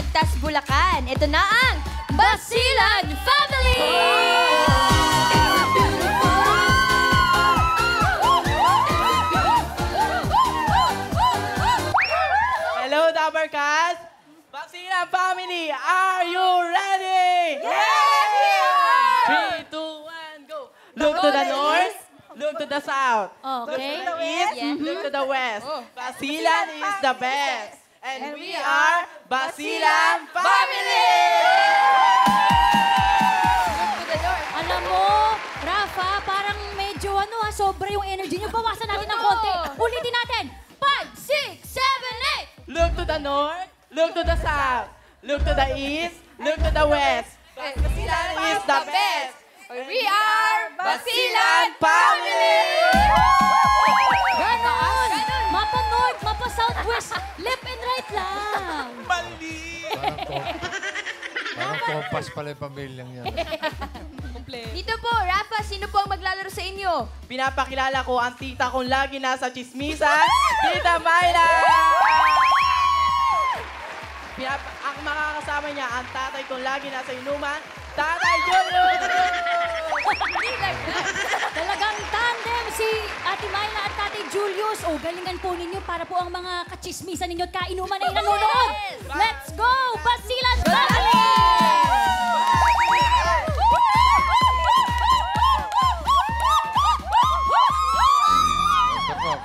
Ligtas, Bulacan. Ito na ang Basilan Family! Hello, Dabarkas! Basilan Family, are you ready? Yes! 3, 2, 1, go! Look to the north, look to the south. Okay. Look to the east, look to the west. Basilan is the best. And we are Basilan Family! Alam mo, Rafa, parang medyo sobra yung energy niyo. Bawasan natin ng konti. Ulitin natin. 5, 6, 7, 8. Look to the north, look to the south, look to the east, look to the west. Basilan is the best. We are Basilan Family! Ganon. Mapa North, mapa Southwest. Left and right lang. Parang kompas pala yung pamilyang yan. Dito po, Rafa, sino po ang maglalaro sa inyo? Pinapakilala ko ang tita kong lagi nasa chismisan, Tita Mayla! Ang makakasama niya, ang tatay kong lagi nasa inuman, Tatay Julius! Talagang tandem si Ate Myla at Tatay Julius. O, galingan po ninyo para po ang mga kachismisan ninyo at kainuman ay nanonood. Let's go! Basilan Family!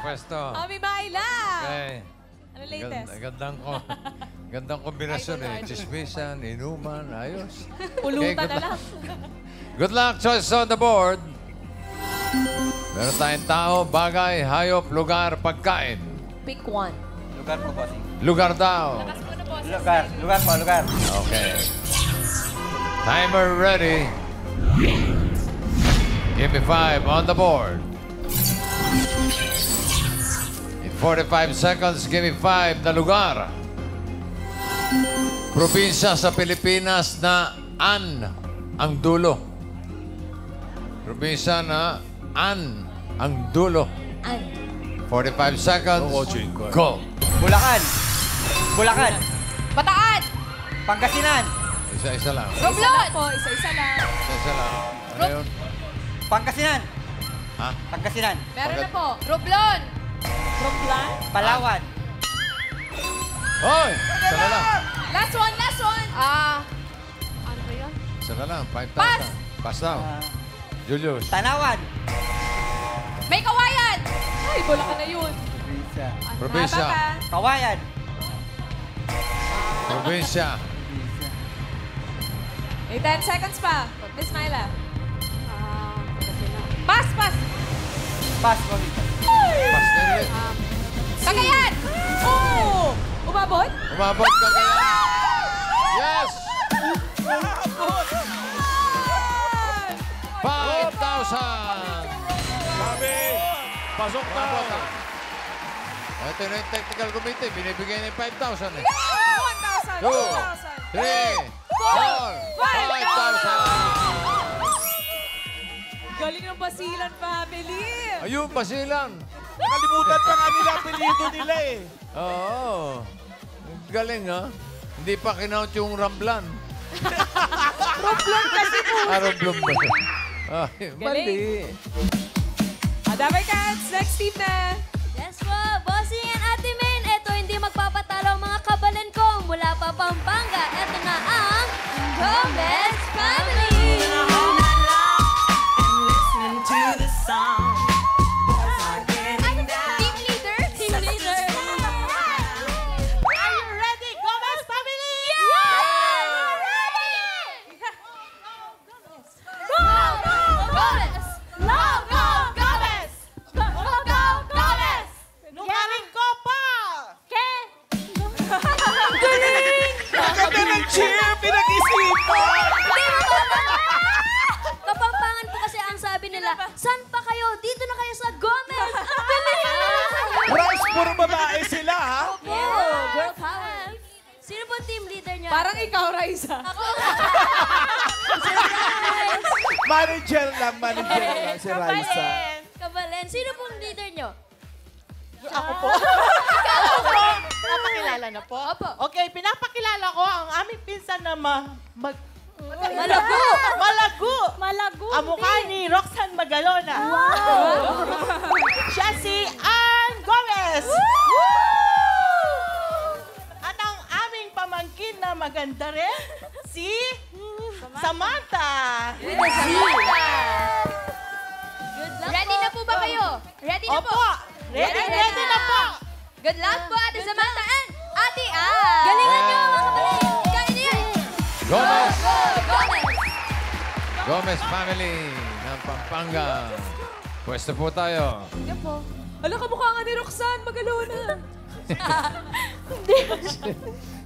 Pwesto. Ami Myla! Okay. Ano latest? Gandang kombinasyon eh. Chismisan, inuman, ayos. Pulutan good na lang. Good luck, choices on the board. Meron tayong tao, bagay, hayop, lugar, pagkain. Pick one. Lugar po, bossing. Lugar daw. Lugar po, lugar. Okay. Timer ready. Give me 5 on the board. In 45 seconds, give me 5 na lugar. Probinsya sa Pilipinas na an ang dulo. Probinsya na an ang dulo. 45 seconds. Go. Bulacan. Bulacan. Bataan! Pangasinan. Isa-isa lang. Romblon! Po, isa-isa lang. Isa-isa lang. Ano yun? Pangasinan. Ha? Pangasinan. Meron na po. Romblon! Romplan. Palawan. Hoy! Isa na lang. Last one, last one. Ano ba yun? Isa na lang. 5,000. Pass. Pass daw. Julius. Tanawan. May kawayan. Ay, Bulacan na yun. Probinsya. Probinsya. Haba pa. Kawayan. Probinsya. May 10 seconds pa. Miss Myla. Pass, pass. Pass, bossing. Pass na ulit. Cagayan. Oh! Umabot? Umabot ka kaya? Yes! 5,000! Sabi, pasok na. Ito na yung technical committee. Binibigay na yung 5,000 eh. 1,000. 2, 3, 4, 5,000! Galing ng Basilan Family. Ayun, Basilan. Nakalimutan pa nga nila, apelido nila eh. Oo. Galing ha. Hindi pa kinount yung Ramblan. Romblon kasi po. Ramblan ba? Ay, mali. Adamay Cats, next team na. Yes po, Bossing and Ate Main. Ito hindi magpapatalo ang mga kabalan ko. Mula pa Pampanga, ito na ang Gomez Family! Team leader? Team leader. Are you ready, Gomez Family? Go, go, Gomez! Go, go, Gomez! Go, go, Gomez! Nungaling ko pa! Ganda ng cheer, pinag-isipan. Kapampangan po kasi ang sabi nila, saan pa kayo? Dito na kayo sa Gomez! Ang galing! Rice, puro babae sila, ha? Yeah, girl power. Sino po team leader niya? Parang ikaw, Raisa. Manager lang, si Raisa. Kabalen. Sino pong leader niyo? Ako po. Pinapakilala na po? Opo. Okay, pinapakilala ko ang aming pinsan na Malago! Malago! Ang mukha ni Roxanne Magalona. Wow! Siya si Ann Gomez! At ang aming pamangkin na maganda rin, si Samantha. Ready na po ba kayo? Ready na po? Opo! Ready na po! Good luck po, Ate Samantha and Ate Ann! Galingan niyo, mga kapatid! Kaya niyo yan! Gomez! Gomez! Gomez family ng Pampanga. Pwesto po tayo. Yan po. Ala, kamukha nga ni Roxanne Magalona.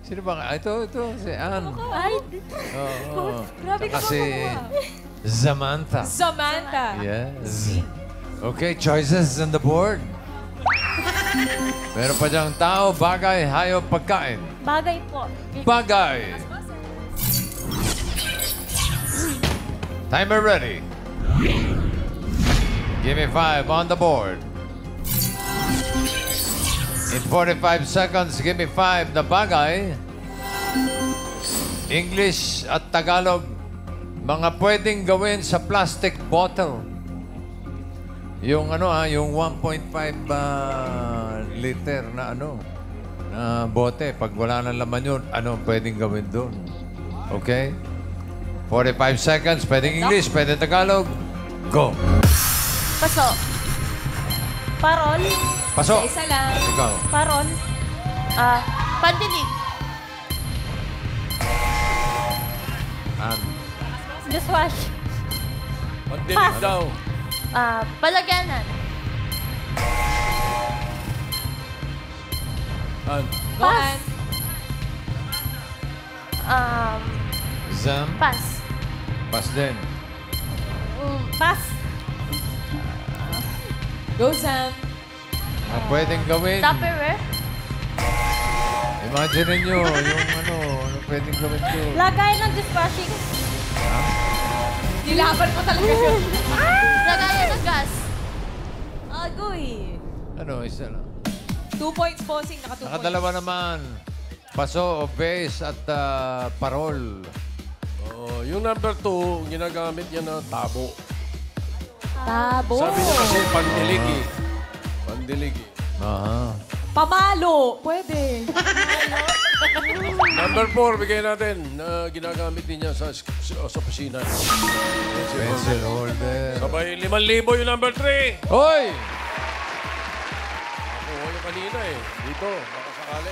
Sino ba? Ito, si Ann. Ay, Oo. Grabe ka Kasi Samantha. Samantha. Yes. Okay, choices on the board. Meron pa diyang tao, bagay, hayop, pagkain. bagay po. Bagay. Timer ready. Give me 5 on the board. In 45 seconds, give me 5 na bagay. English at Tagalog, mga pwedeng gawin sa plastic bottle. Yung yung 1.5 liter na na bote. Pag wala nang laman yun, ano pwedeng gawin doon? Okay? 45 seconds, pwedeng English, pwedeng Tagalog. Go! Paso. Parol. Pasok! Isa lang. Ikaw. Parol. Pandinig. Ann. Dishwash. Pandinig daw. Palagyanan. Ann. Pass. Zam. Pass. Pas din. Pass. Go, Sam. Mga pwedeng gawin. Tupperware. Imagine nyo yung ano pwedeng gawin doon. Lagay ng dishwashing. Nilaban mo talaga yun. Lagayan ng gas. Agoy. Isa lang. 2 points, Bossing. Naka 2 points. Nakadalawa naman. Paso, base at parol. Yung number 2, ginagamit niya na tabo. Tabo. Sabi niya kasi pandiligi. Pandiligi. Aha. Pamalo. Pwede. Number 4, bigay natin na ginagamit din niya sa kusina. Pencil holder. Sabay 5,000 yung number 3. Hoy! Nakuha yung kanina eh. Dito, makasakali.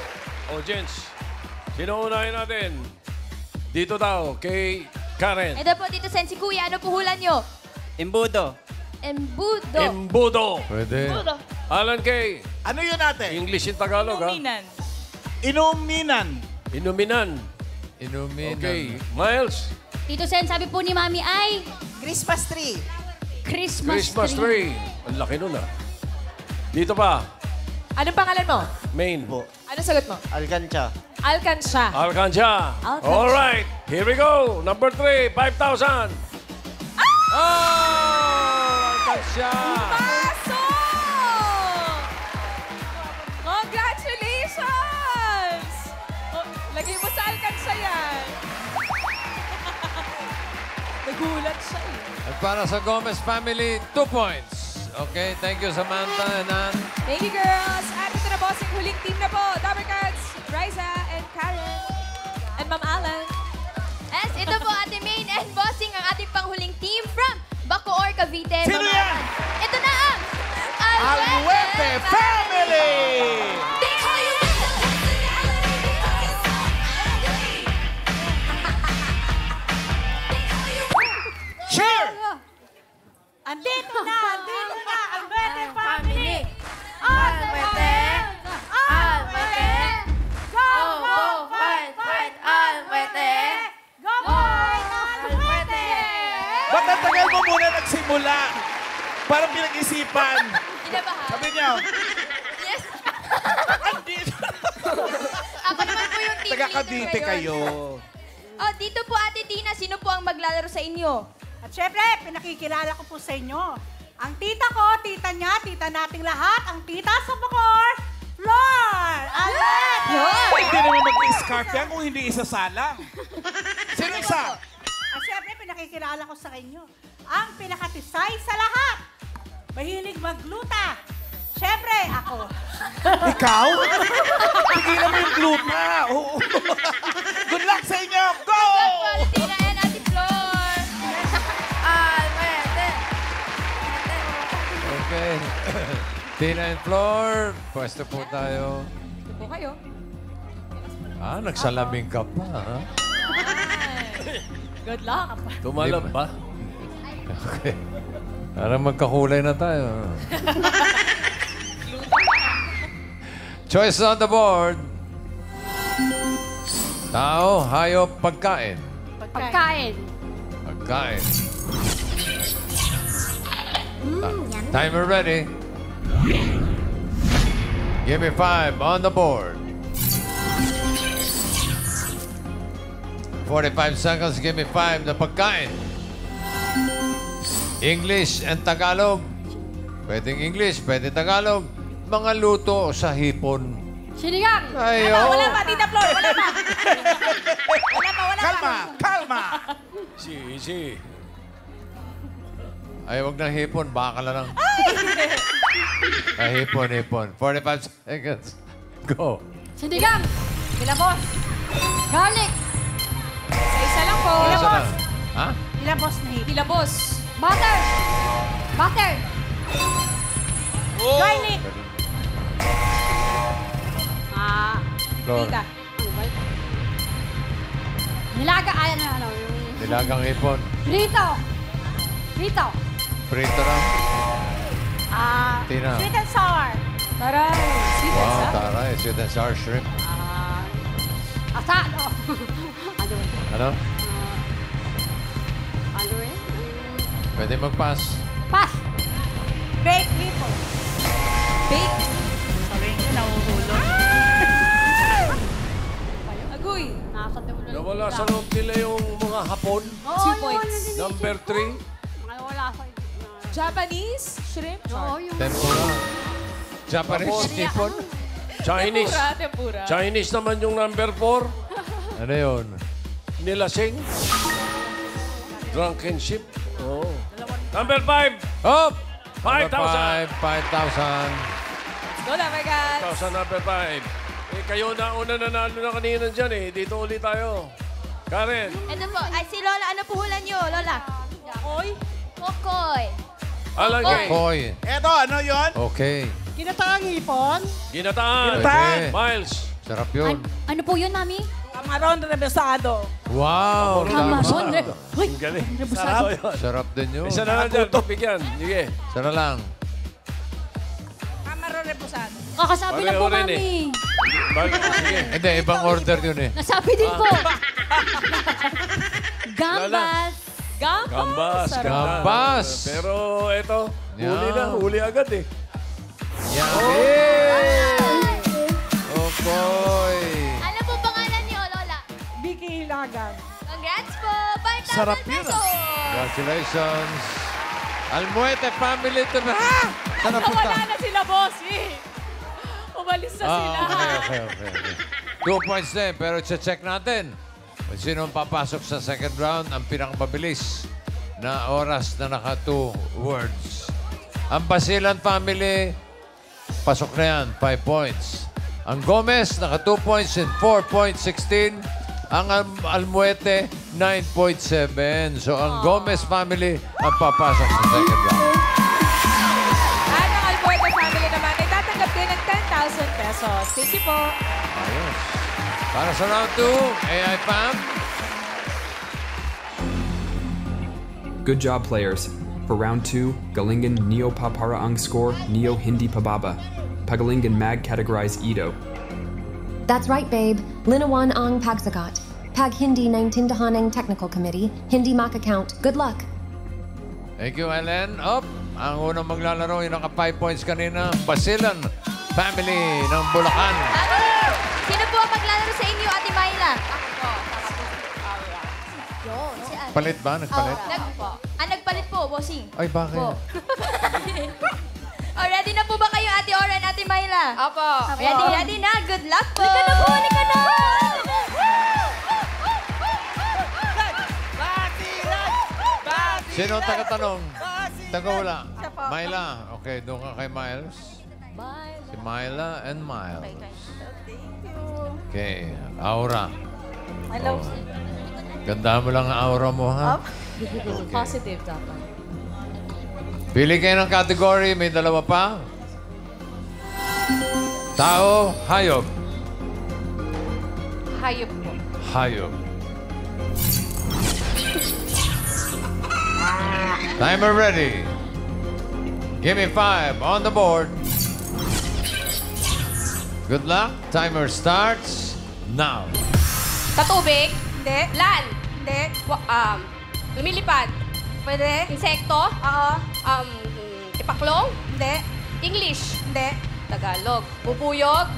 Gents. Sino unahin natin? Dito daw, kay Karen. Ito po, Tito Sen, si Kuya. Ano puhulan nyo? Imbudo. Embudo. Embudo. Pwede. Alan Kay. Ano yun natin? English in Tagalog, ha? Inuminan. Inuminan. Inumin. Okay. Miles. Tito Sen, sabi po ni Mami ay Christmas tree. Christmas tree. Ang laki nun, ha? Dito pa. Anong pangalan mo? Main. Anong sagot mo? Alcancha. Alcanza. Alcanza. All right. Here we go. Number 3, 5,000. Alcanza! Paso! Congratulations! Lagay mo sa Alcanza yan. Nagulat siya eh. At para sa Gomez family, 2 points. Okay, thank you Samantha and Ann. Thank you, girls. At ito na, bossing huling team na po. Dabber Cats, Riza, and Karen. And Ma'am Alan. Yes, ito po Ate Main and Bossing ang ating panghuling team from Bacoor, Cavite. Sino Ma'am yan? Alan. Ito na ang Alhuete Family! Cheer! Andito na Alhuete Family. Alhuete! Alhuete! Go, go, fight, fight, Alhuete! Go boy! Alhuete! Ba't ang tagal mo muna nagsimula? Parang pinag-isipan. Kinabahan. Sabi niyo, Yes. andito. Ako naman po yung team Taga leader Cavite ngayon. kayo. Oh, dito po Ate Tina, sino po ang maglalaro sa inyo? At syempre, pinakikilala ko po sa inyo. Ang tita ko, tita niya, tita nating lahat, ang tita sa Bacoor, Flor! Alet! Hindi naman mag-scarf yan kung hindi isasalang. Sino isa? Siyempre, pinakikilala ko sa inyo. Ang pinakatisay sa lahat. Mahilig magluta. Siyempre, ako. Ikaw? Tigilan mo yung gluta. Oo. Good luck sa inyo. Go! Tina and Ate Flor. Pwede. Okay. Tina and Flor, pwesto po tayo. Ito po kayo. Nagsalaming ka pa, ha? Good luck. Tumalab ba? Okay. Parang magkakulay na tayo. Choice on the board. Tao, hayop, pagkain. Pagkain. Pagkain. Timer ready. Give me 5 on the board. 45 seconds, give me 5 na pagkain. English and Tagalog. Pwedeng English, pwede Tagalog. Mga luto sa hipon. Sinigang. Ayo. Wala pa, Tita Flor. Wala pa. Kalma, kalma. Easy. Ay, wag na hipon. Baka na lang. Ay, hipon. 45 seconds. Go. Sinigang. Bilabos. Garlic. Isa lang po. Isa na. Ha? Ilabos na hit. Bilabos. Butter. Butter. Garlic. Flor. Tita. Nilaga. Nilagang hipon. Prito. Prito. Prito lang. Tina. Sweet and sour. Taray. Sweet and Wow, sour. taray. Sweet and sour shrimp. Asado. Ano rin? Ano? Ano rin? Pwede mag-pass. Pass. Baked hipon. Bake. Sabi ko, nahuhulog. Agoy. Nasa dulo. Nawala sa loob nila yung mga hapon. 2 points. Number 3. Wala sa Japanese shrimp. Oo, yung... Tempura. Japanese hipon. Chinese. Tempura. Chinese naman yung number 4. Ano yun? Nilasing. Drunken ship. Oh. Number 5. Oh! 5,000. 5,000. Go na, my God. 5,000 number 5. Eh, kayo na una nanalo na kanina dyan eh. Dito ulit tayo. Karen. Ito po. Ay, si Lola. Ano puhulan niyo, Lola? Oy. Kokoy. Alagay. Koy. Eto, ano yon? Okay. Kinataang hipon. Ginataan. Pwede. Miles. Sarap yun. Ano po yun, Mami? Camaron rebusado. Wow! Kamaron. Uy, Ang galing. rebusado. Sarap din yun. Isa na lang dyan. Bigyan. Sige. Sana lang. Camaron rebusado. Kakasabi lang po, Pareho rin Mami. Sige. Hindi, ibang order yun eh. Nasabi din po. Gambas. Gambas. Sarap. Gambas. Pero ito, huli Yeah. na. Huli agad eh. Yummy! Okoy! Ano po pangalan niyo, Lola? Vicky Hilagan. Congrats po. 5,000 Sarap yun, pesos. Congratulations! Almuete family to ba? Saan na punta? Wala na sila, bossy. Umalis na sila. Okay. 2 points din, pero check natin. Kung sino ang papasok sa second round, ang pinakamabilis na oras na naka 2 words. Ang Basilan family, pasok na yan, 5 points. Ang Gomez, naka 2 points and 4.16. Ang Almuete, 9.7. So, ang Gomez family ang papasok sa second round. At ang Alberto family naman ay tatanggap din ng 10,000 pesos. Thank you po. Ayos. Para sa round 2, AI Fam. Good job, players. For round 2, Galingan Neo Paparaang score Neo Hindi Pababa. Pagalingan Mag categorize Edo. That's right, babe. Linawan Ang Pagsagat. Pag Hindi Nang Tindahanang Technical Committee. Hindi Mak account. Good luck. Thank you, Ellen. Up. Ang unang maglalaro, yung naka 5 points kanina, Basilan family ng Bulacan. Sino po ang maglalaro sa inyo, Ate Myla? Ako po. Yun, si Ate. Palit ba? Nagpalit? Nagpalit po, bossing. Ay, bakit? Po. Ready na po ba kayo, Ate Ora and Ate Ate Myla. Opo. Ready na. Good luck po. Halika na po, halika na! Sino ang taga-tanong? Taga-wala. Myla. Okay, doon ka kay Miles. Si Myla and Miles. Okay, aura. Hello. Ganda mo lang ang aura mo, ha? Positive dapat. Pili kayo ng category. May dalawa pa. Tao, hayop. Hayop po. Hayop. Timer ready. Give me 5 on the board. Good luck. Timer starts now. Sa tubig. Hindi. Land. Hindi. Lumilipad. Pwede. Insekto. Oo. Tipaklong. Hindi. English. Hindi. Tagalog. Pupuyog.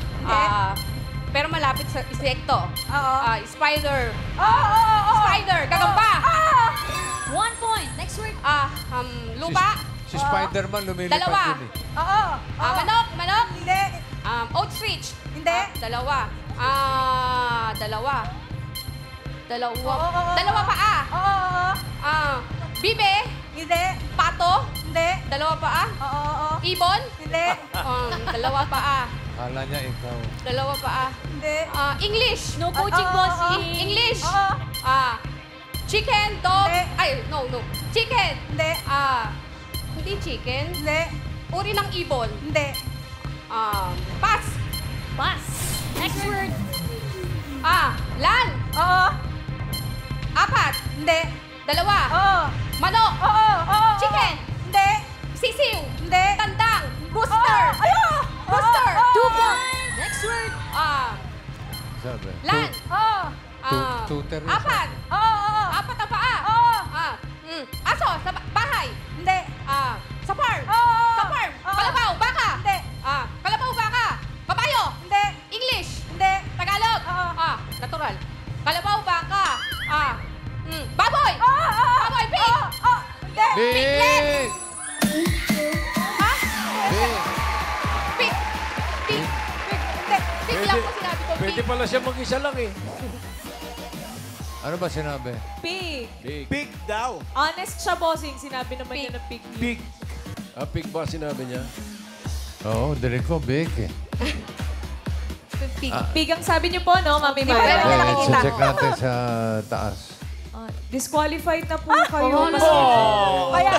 Pero malapit sa insekto. Oo. Spider. Oo. Spider. Gagamba. 1 point. Next word. Lupa. Si Spider-Man lumilipad Dalawa. yun eh. Oo. Manok. Hindi. Ostrich. Hindi. Dalawa. Dalawa. Oo. Dalawa paa. Oo. Bibe. Hindi. Pato. Hindi. Dalawa paa. Oo. Ibon. Hindi. Dalawa paa. Kala niya ikaw. Dalawa paa. Hindi. English. No coaching, bossing. English. Oo. Chicken, dog. Hindi. Ay, no. Chicken. Hindi. Hindi chicken. Hindi. Uri ng ibon. Hindi. Pass. Pass. Next word. Land. Oo. 4. Hindi. Dalawa. Oo. Manok. Oo. Chicken. Hindi. Sisiw. Hindi. Tandang. Rooster. Ayun. Rooster. 2 points. Next word. Sabi. Land. Oo. Tutor. 4. Oo. 4 ang paa. Oo. Aso. Sa bahay. Hindi. Sa farm. Oo. Sa farm. Kalabaw. Baka. Hindi. Kalabaw. Baka. Kabayo. Hindi. English. Hindi. Tagalog. Oo. Natural. Kalabaw. Baka. Baboy. Oo. Baboy. Pig. Hindi. Big! Ha? Big! Pig. Pig. Pig lang po sinabi ko. Pwede Pig. pala siya mag-isa lang eh. Ano ba sinabi? Pig. Big. Big daw. Honest siya, bossing. Sinabi naman niya na pig. Big. Pig ba sinabi niya? Oo, dinig ko, big eh. Pig. Pig ang sabi niyo po, no, Mami Di ba Mara? naman nakikita? Check natin sa taas. Disqualified na po kayo. Kaya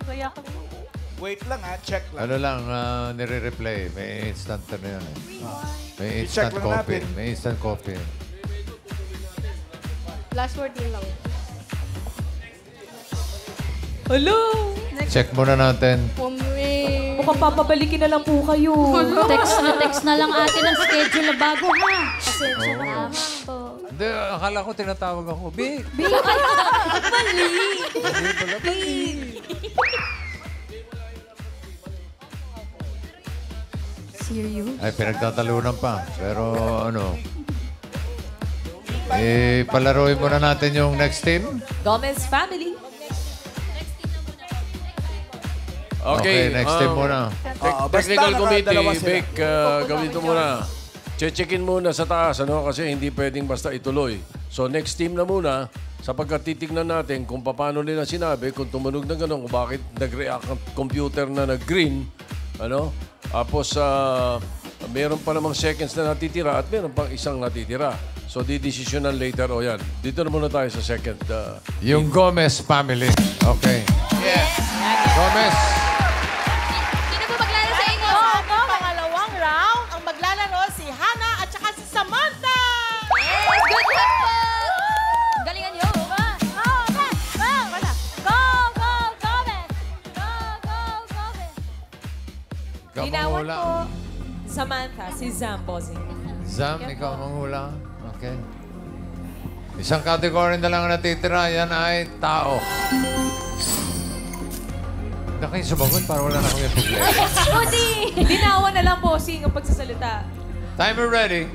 kaya Wait lang ha, check lang. Ano lang, nire-replay. May instant na yun eh. May I-check instant lang copy. natin. May instant copy. Last word din lang. Hello! Check muna natin. Mukhang papabalikin na lang po kayo. Text na lang atin ang schedule na bago, ha? Pasensya na Tama po. Hindi, akala ko tinatawag ako. Big! Big, ay, mali. Serious? Ay, pinagtatalunan pa. Pero ano, palaruin muna natin yung next team. Gomez family. Okay, next team muna. Technical basta committee, nakadalawa sila. Vic, gawin ito muna. Checkin muna sa taas, ano? Kasi hindi pwedeng basta ituloy. So next team na muna, sapagkat titignan natin kung paano nila sinabi, kung tumunog na gano'n, kung bakit nag-react ang computer na nag-green, ano? Tapos, meron pa namang seconds na natitira at meron pang isang natitira. So, di-decisionan later. O yan, dito na muna tayo sa second. Yung Gomez family. Okay. Yes. Gomez. Sino po maglalaro sa inyo? Pangalawang round, ang maglalaro si Hannah at saka si Samantha! Yes. Good luck po! Galingan niyo. Wala. Go, go, Gomez! Go, go, Gomez! Linawan Kamahula. po. Samantha, si Zam, bossing. Zam, ikaw manghula. Okay. Isang category na lang ang natitira. Yan ay tao. Hindi kayo sumagot para wala na kami problema. Udi! Linawan na lang, bossing, ang pagsasalita. Timer ready.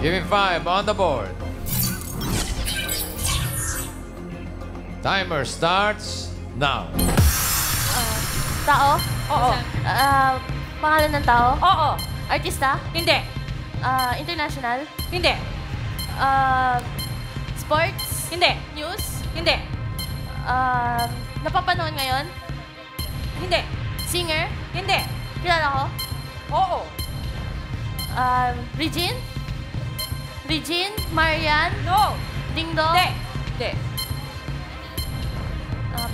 Give me 5 on the board. Timer starts now. Tao? Oo. Pangalan ng tao? Oo. Artista? Hindi. International? Hindi. Sports? Hindi. News? Hindi. Napapanood ngayon? Hindi. Singer? Hindi. Kilala ko? Oo. Regine? Regine? Marian? No. Ding Dong? Hindi. Hindi.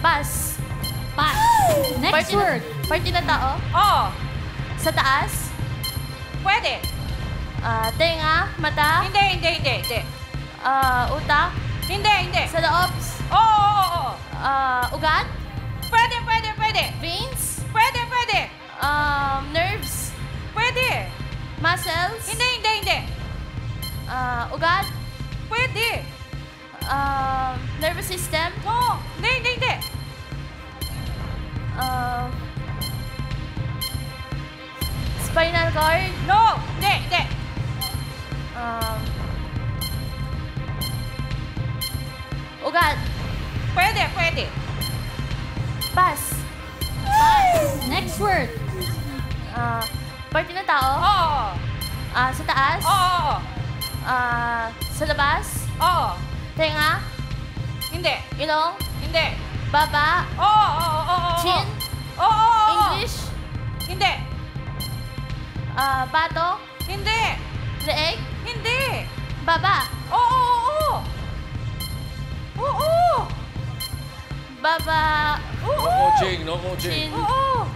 Pass. Pass. Next word. Party na tao? Oo. Sa taas? Pwede. Tenga? Mata? Hindi, hindi, hindi, hindi. Utak? Hindi, hindi. Sa loob? Oo, oo, oo. Ugat? Pwede, pwede, pwede. Veins? Pwede, pwede. Nerves? Pwede. Muscles? Hindi, hindi, hindi. Ugat? Pwede. Nervous system? Oo. Hindi, hindi, hindi. Spinal cord? No. Hindi, hindi. Ugat? Pwede, pwede. Pass. Next word. Party ng tao? Oo. Sa taas? Oo. Sa labas? Oo. Tenga? Hindi. Ilong? Hindi. Baba? Oo, oo, oo. Chin? Oo. English? Hindi. Bato? Hindi. Leeg? Hindi. Baba? Oo, oo. Oo. Baba? No coaching, no coaching. Chin? Oo.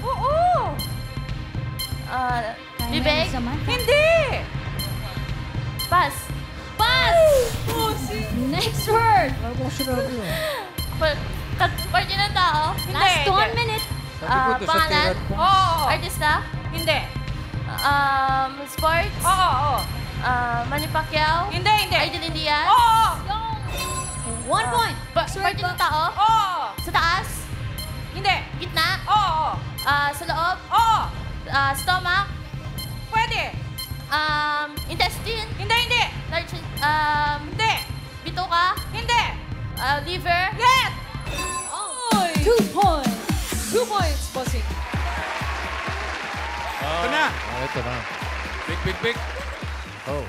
Oo. Bibig? Hindi. Pass. Pass. Next word. Party ng tao? Last 1 minute. Pangalan? Oo. Artista? Hindi. Sports? Oo, oo. Manny Pacquiao? Hindi, hindi. Idol Diaz? Oo. 1 point. Party ng tao? Oo. Sa taas? Hindi. Gitna? Oo. Sa loob? Oo. Stomach? Pwede. Intestine? Hindi, hindi. Large, Hindi. bituka? Hindi. Liver? Yes. 2 points. 2 points, bossing. Ito na. Ito na. Big. Oh.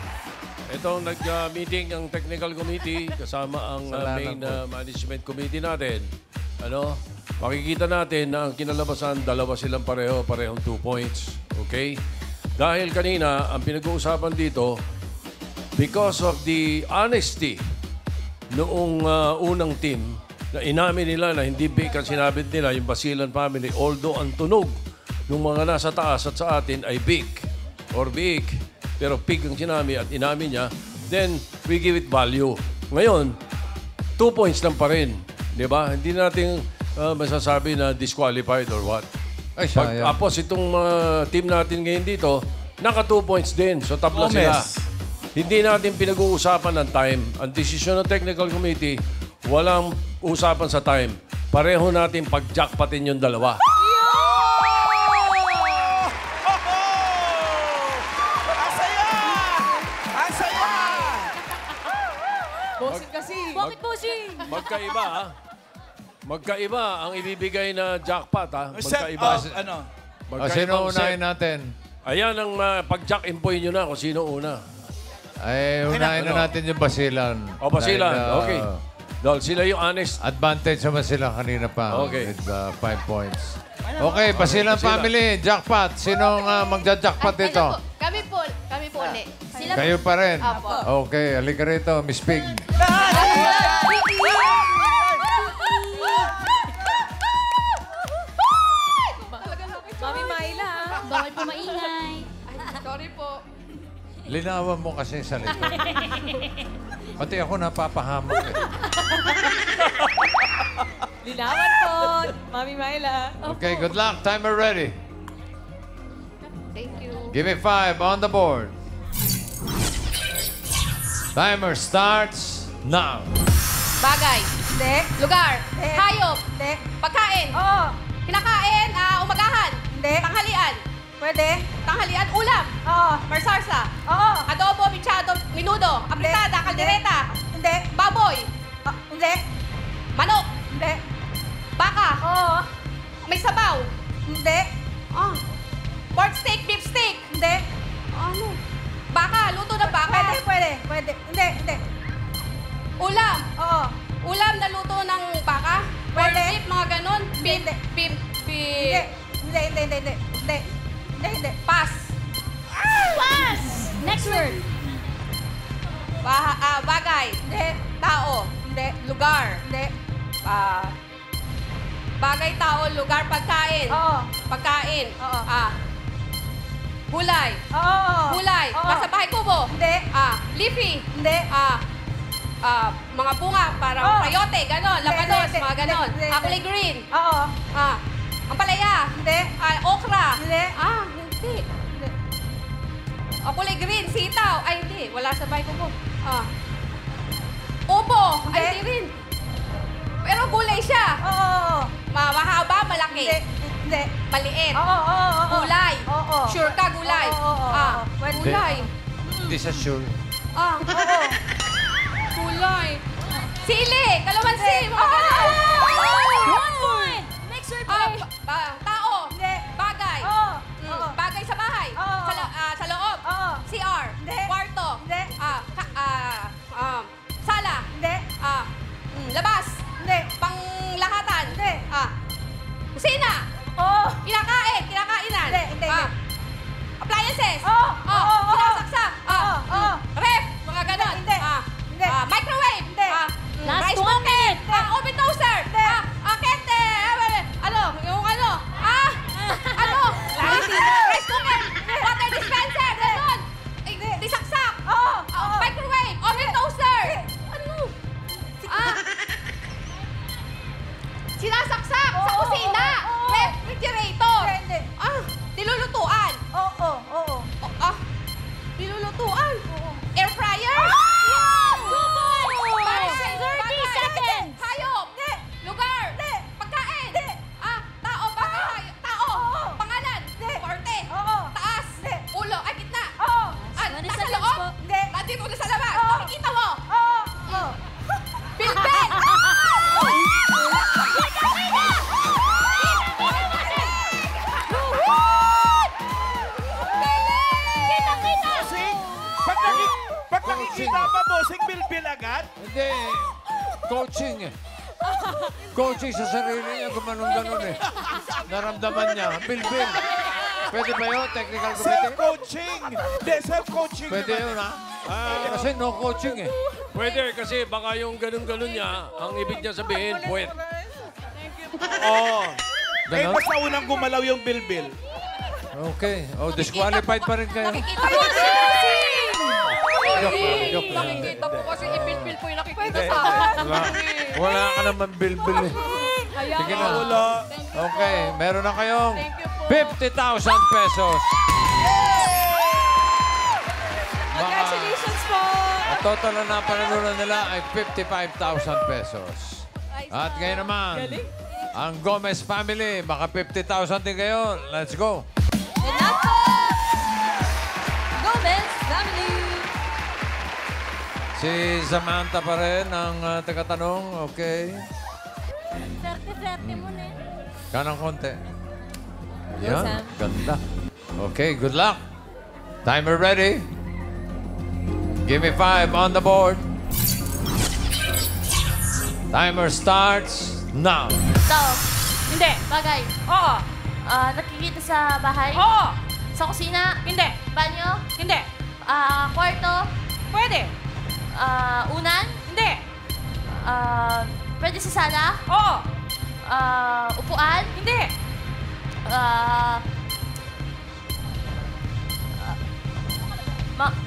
Ito nag-meeting ang technical committee kasama ang main management committee natin. Ano? Makikita natin na ang kinalabasan, dalawa silang parehong 2 points. Okay? Dahil kanina, ang pinag-uusapan dito, because of the honesty noong unang team, na inamin nila na hindi big ang sinabi nila, yung Basilan family, although ang tunog ng mga nasa taas at sa atin ay big or big, pero pig ang sinabi at inamin niya, then we give it value. Ngayon, 2 points lang pa rin. Di ba? Hindi natin masasabi na disqualified or what. Ay, Tapos itong team natin ngayon dito, naka 2 points din. So tabla sila. Hindi natin pinag-uusapan ng time. Ang desisyon ng technical committee, walang usapan sa time. Pareho natin pag-jackpotin yung dalawa. Bossing kasi. Bakit bossing? Magkaiba, ha? Magkaiba ang ibibigay na jackpot, ha? Set Magkaiba. of, ano? Sino unahin natin? Ayan ang pag-jack-in-point nyo na kung sino una. Ay, unahin na natin yung Basilan. O, Basilan. Dahil, Okay. Dahil sila yung honest. Advantage naman sila kanina pa Okay. with 5 points. Okay, Basilan family, jackpot. Sinong magja-jackpot dito? Kami po ulit. Sila Kayo pa rin? Apo. Okay, halika rito, Miss Pig. Mami Myla. Bawal po maingay. Sorry po. Linawan mo kasi sa salita. Pati ako napapahamak eh. Linawan po. Mami Myla. Okay, good luck. Timer ready. Thank you. Give me 5 on the board. Timer starts now. Bagay. Hindi. Lugar. Hindi. Hayop. Hindi. Pagkain. Oo. Kinakain. Umagahan. Hindi. Tanghalian. Pwede. Tanghalian. Ulam. Oo. Marsarsa. Oo. Adobo, bichado, minudo. Apritada, kaldereta. Hindi. Hindi. Baboy. Hindi. Manok. Hindi. Baka. Oo. May sabaw. Hindi. Pork steak, beef steak. Hindi. Ano? Baka, luto na baka. Pwede. Hindi. Ulam. Oo. Ulam na luto ng baka. Pork beef, mga ganon. Beef. Hindi. Pass. Pass! Next word. Bagay. Hindi. Tao. Hindi. Lugar. Hindi. Bagay, tao, lugar, pagkain. Oo. Pagkain. Oo. Gulay. Oo. Gulay. Nasa bahay kubo. Hindi. Leafy. Hindi. Mga bunga, parang sayote, gano'n. Labanos, mga gano'n. Kulay green. Oo. Ang palaya. Hindi. Okra. Hindi. Hindi. Kulay green, sitaw. Ay, hindi. Wala sa bahay kubo. Upo. Ay, hindi rin. Pero gulay siya. Oo. Mahaba, malaki. Hindi. Maliit. Oo. Gulay. Oo. Sure ka, gulay. Oo. Gulay. Hindi siya sure. Oo. Gulay. Sili. Kalamansi. Mga ganon. One point! Next word, please. Tao. Hindi. Bagay. Bagay sa bahay. Sa loob. CR. Hindi. Kwarto. Hindi. Sala. Hindi. Labas. Hindi. Panglahatan. Hindi. Kusina. Kinakainan. Hindi. Appliances. Sinasaksak. Ref. Mga ganon. Hindi. Microwave. Hindi. Last Rice one cooker. minute. Oven toaster. Hindi. Kete. Rice cooker. Water dispenser. Ganon. Disaksak. Microwave. Oven toaster. Ano? Sinasaksak sa kusina. Refrigerator. Nilulutuan. Nilulutuan. Air fryer. 30 seconds. Hayop. Lugar. Pagkain. Tao. Bagay. Tao. Pangalan. Korte. Taas. Ulo. Ay, gitna. 20 Nasa seconds loob. po. Nandito na sa labas. Nakikita mo. Bilbil. Bossing, pag nakikita pa, bossing, bilbil agad? Hindi. Coaching eh. Coaching sa sarili niya, gumanong-ganon eh. Naramdaman niya. Bilbil. Pwede ba yun? Technical committee? Self-coaching. Hindi, self-coaching. Pwede yun, ha? Kasi no coaching eh. Pwede kasi baka yung ganun-ganun niya, ang ibig niya sabihin, puwet. Oo. Eh, Ganon? basta unang gumalaw yung bilbil. Okay. Disqualified pa rin kayo. Nakikita mo kasi. Joke lang. Nakikita mo kasi ibilbil po yung nakikita Hindi. sa akin. Wala ka naman bilbil eh. Sige na. Wala. Okay, meron na kayong 50,000 pesos. Congratulations po! Ang total na napanalunan nila ay 55,000 pesos. At ngayon naman, ang Gomez family, baka 50,000 din kayo. Let's go. Enough po! Gomez family! Si Samantha pa rin ang tagatanong. Okay. 30-30 muna eh. Kanang konti. Yan, ganda. Okay, good luck. Timer ready. Give me 5 on the board. Timer starts now. Tao. Hindi. Bagay. Oo. Nakikita sa bahay. Oo. Sa kusina. Hindi. Banyo. Hindi. Kwarto. Pwede. Unan. Hindi. Pwede sa sala. Oo. Upuan. Hindi.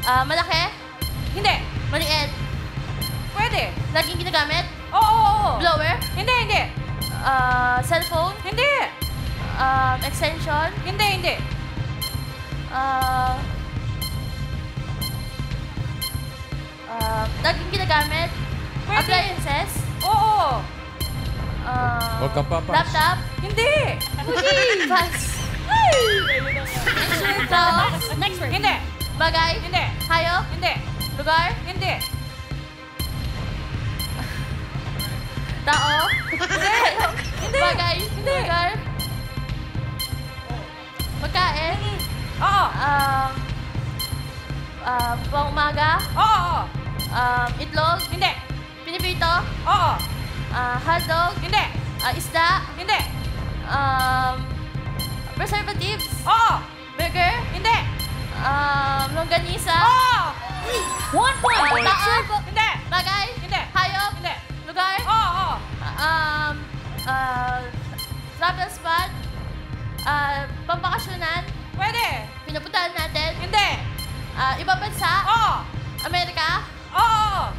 Malaki. Hindi. Maliit. Pwede. Laging ginagamit. Oo. Blower. Hindi. Cellphone. Hindi. Extension. Hindi. Laging ginagamit. Pwede. Appliances. Oo. Huwag kang papas. Laptop. Hindi. Pass. Next word. Hindi. Bagay. Hindi. Hayop. Hindi. Lugar. Hindi. Tao? Hindi. Hindi. Bagay? Hindi. Lugar? Pagkain? Oo. Pang-umaga? Oo. Itlog? Hindi. Pinipito? Oo. Hotdog? Hindi. Isda? Hindi. Preservatives? Oo. Burger? Hindi. Longganisa? Oo. 1 point. Tao? Hindi. Bagay? Hindi. Hayop? Hindi. Lugar? Oo. Travel spot? Pampakasyonan? Pwede. Pinupuntahan natin? Hindi. Ibang bansa? Oo. Amerika? Oo.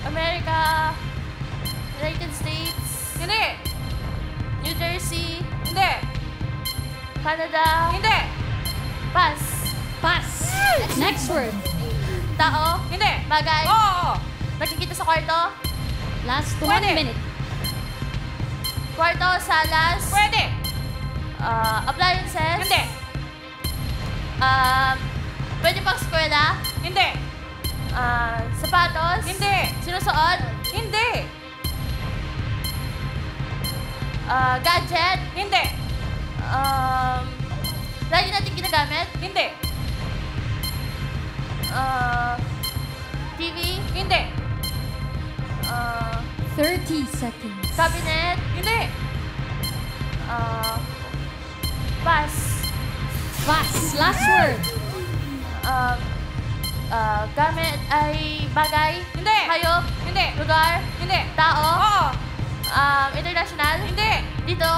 Amerika? United States? Hindi. New Jersey? Hindi. Canada? Hindi. Pass. Pass. Next word. Tao? Hindi. Bagay? Oo. Nakikita sa kwarto? Last 1 Pwede. minute. Kwarto, salas? Pwede. Appliances? Hindi. Pwede pang eskwela? Hindi. Sapatos? Hindi. Sinusuot? Hindi. Gadget? Hindi. Lagi natin ginagamit? Hindi. TV? Hindi. 30 seconds. Cabinet? Hindi. Pass. Pass. Last word. Gamit ay bagay? Hindi. Hayop? Hindi. Lugar? Hindi. Tao? Oo. International? Hindi. Dito?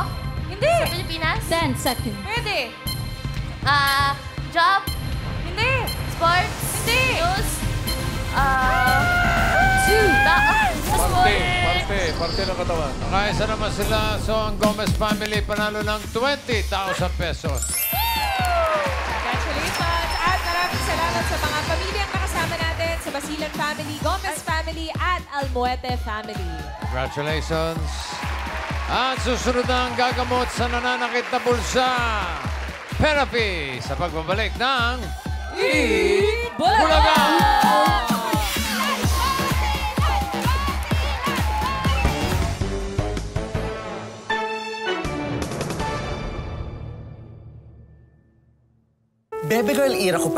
Hindi. Sa Pilipinas? 10 seconds. Pwede. Job? Hindi. Sports? Hindi. News? 2. Parte ng katawan. Nakaisa naman sila. So, ang Gomez family panalo ng 20,000 pesos. Congratulations at maraming salamat sa mga pamilyang nakasama natin sa Basilan family, Gomez family at Almoete family. Congratulations. At susunod na ang gagamot sa nananakit na bulsa. Therapy sa pagbabalik ng Eat Bulaga! Bebe girl era ko pa